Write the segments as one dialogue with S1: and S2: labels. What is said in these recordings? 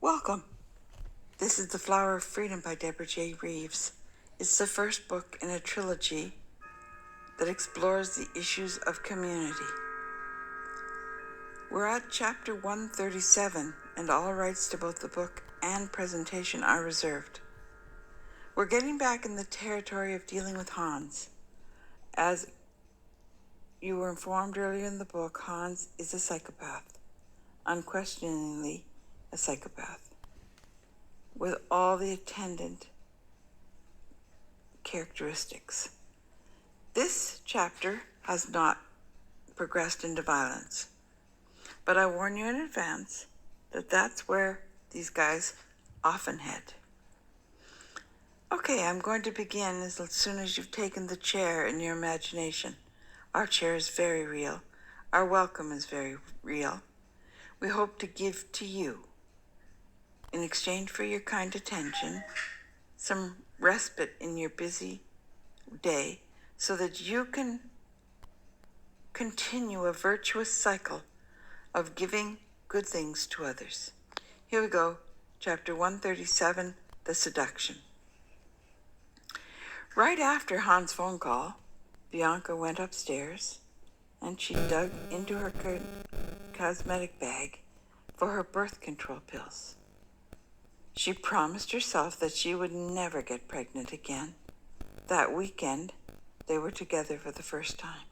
S1: Welcome. This is The Flower of Freedom by Deborah J. Reeves. It's the first book in a trilogy that explores the issues of community. We're at chapter 137, and all rights to both the book and presentation are reserved. We're getting back in the territory of dealing with Hans. As you were informed earlier in the book, Hans is a psychopath, unquestioningly a psychopath, with all the attendant characteristics. This chapter has not progressed into violence, but I warn you in advance that that's where these guys often head. Okay, I'm going to begin as soon as you've taken the chair in your imagination. Our chair is very real. Our welcome is very real. We hope to give to you, in exchange for your kind attention, some respite in your busy day so that you can continue a virtuous cycle of giving good things to others. Here we go, chapter 137, The Seduction. Right after Hans' phone call, Bianca went upstairs and she dug into her cosmetic bag for her birth control pills. She promised herself that she would never get pregnant again. That weekend, they were together for the first time.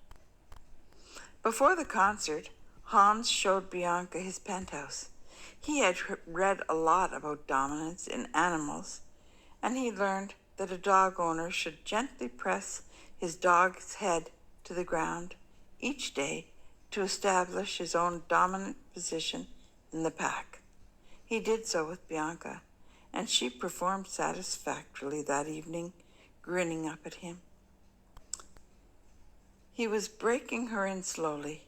S1: Before the concert, Hans showed Bianca his penthouse. He had read a lot about dominance in animals, and he learned that a dog owner should gently press his dog's head to the ground each day to establish his own dominant position in the pack. He did so with Bianca, and she performed satisfactorily that evening, grinning up at him. He was breaking her in slowly.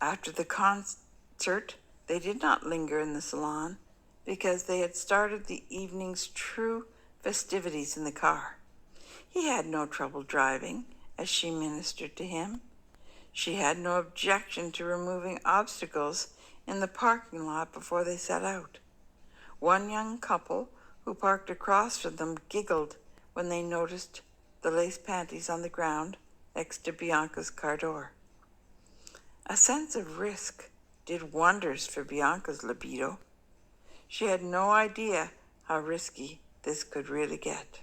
S1: After the concert, they did not linger in the salon because they had started the evening's true festivities in the car. He had no trouble driving as she ministered to him. She had no objection to removing obstacles in the parking lot before they set out. One young couple who parked across from them giggled when they noticed the lace panties on the ground next to Bianca's car door. A sense of risk did wonders for Bianca's libido. She had no idea how risky this could really get.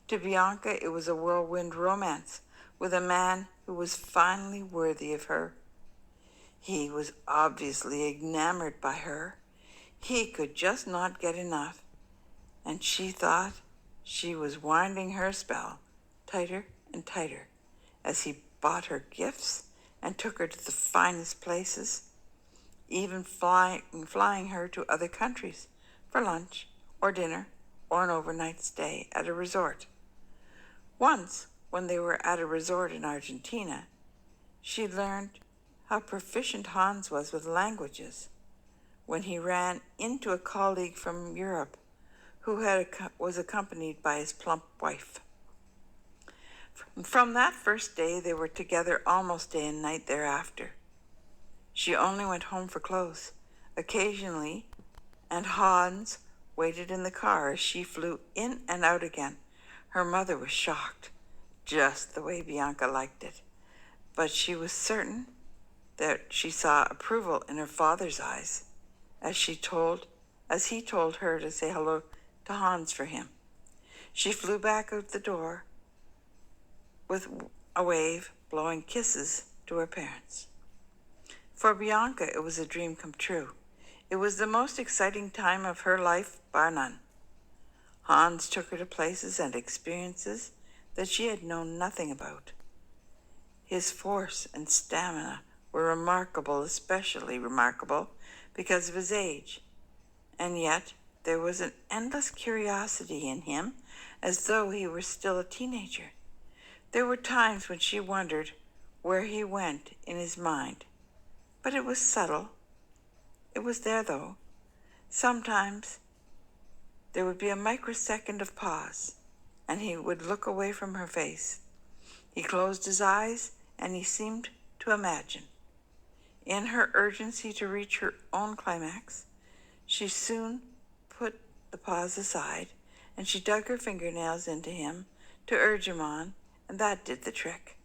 S1: To Bianca, it was a whirlwind romance with a man who was finally worthy of her. He was obviously enamored by her. He could just not get enough, and she thought she was winding her spell tighter and tighter as he bought her gifts and took her to the finest places, even flying her to other countries for lunch or dinner or an overnight stay at a resort. Once, when they were at a resort in Argentina, she learned how proficient Hans was with languages when he ran into a colleague from Europe who was accompanied by his plump wife. From that first day, they were together almost day and night thereafter. She only went home for clothes, occasionally, and Hans waited in the car as she flew in and out again. Her mother was shocked, just the way Bianca liked it, but she was certain that she saw approval in her father's eyes as he told her to say hello to Hans for him. She flew back out the door with a wave, blowing kisses to her parents. For Bianca, it was a dream come true. It was the most exciting time of her life, bar none. Hans took her to places and experiences that she had known nothing about. His force and stamina were remarkable, especially remarkable because of his age. And yet, there was an endless curiosity in him, as though he were still a teenager. There were times when she wondered where he went in his mind, but it was subtle. It was there, though. Sometimes there would be a microsecond of pause, and he would look away from her face. He closed his eyes, and he seemed to imagine. In her urgency to reach her own climax, she soon the paws aside, and she dug her fingernails into him to urge him on, and that did the trick.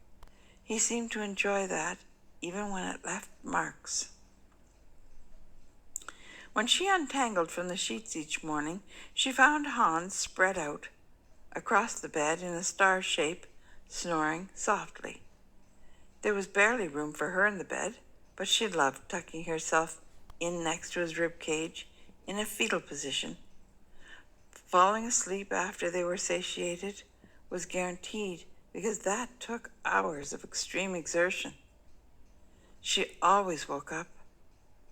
S1: He seemed to enjoy that, even when it left marks. When she untangled from the sheets each morning, she found Hans spread out across the bed in a star shape, snoring softly. There was barely room for her in the bed, but she loved tucking herself in next to his rib cage in a fetal position. Falling asleep after they were satiated was guaranteed because that took hours of extreme exertion. She always woke up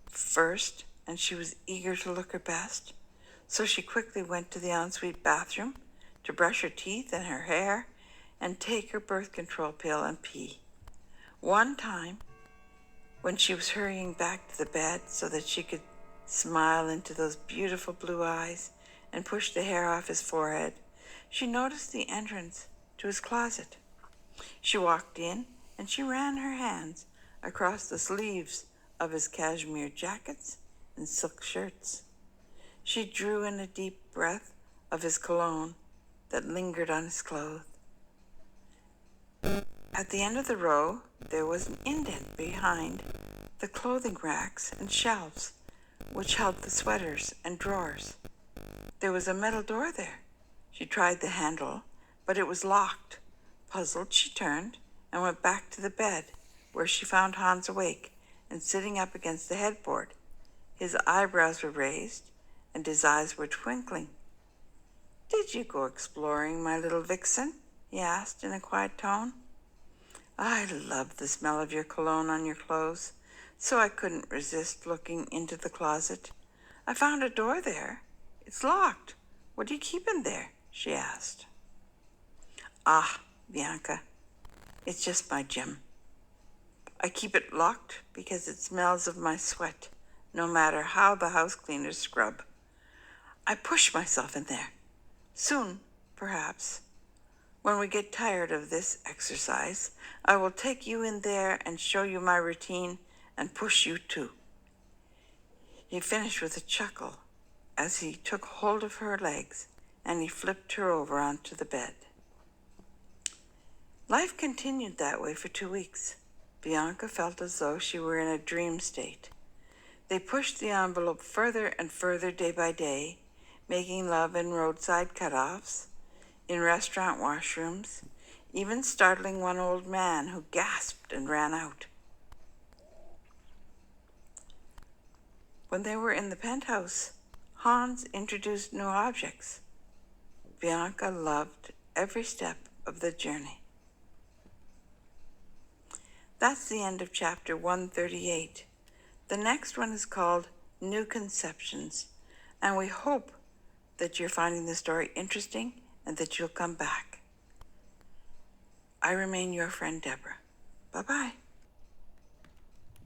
S1: first, and she was eager to look her best, so she quickly went to the ensuite bathroom to brush her teeth and her hair and take her birth control pill and pee. One time, when she was hurrying back to the bed so that she could smile into those beautiful blue eyes and push the hair off his forehead, she noticed the entrance to his closet. She walked in and she ran her hands across the sleeves of his cashmere jackets and silk shirts. She drew in a deep breath of his cologne that lingered on his clothes. At the end of the row, there was an indent behind the clothing racks and shelves, which held the sweaters and drawers. There was a metal door there. She tried the handle, but it was locked. Puzzled, she turned and went back to the bed, where she found Hans awake and sitting up against the headboard. His eyebrows were raised, and his eyes were twinkling. "Did you go exploring, my little vixen?" he asked in a quiet tone. "I love the smell of your cologne on your clothes, so I couldn't resist looking into the closet. I found a door there. It's locked. What do you keep in there?" she asked. "Ah, Bianca, it's just my gym. I keep it locked because it smells of my sweat, no matter how the house cleaners scrub. I push myself in there. Soon, perhaps, when we get tired of this exercise, I will take you in there and show you my routine and push you too." He finished with a chuckle as he took hold of her legs and he flipped her over onto the bed. Life continued that way for 2 weeks. Bianca felt as though she were in a dream state. They pushed the envelope further and further day by day, making love in roadside cutoffs, in restaurant washrooms, even startling one old man who gasped and ran out. When they were in the penthouse, Hans introduced new objects. Bianca loved every step of the journey. That's the end of chapter 138. The next one is called New Conceptions, and we hope that you're finding the story interesting and that you'll come back. I remain your friend, Deborah. Bye-bye.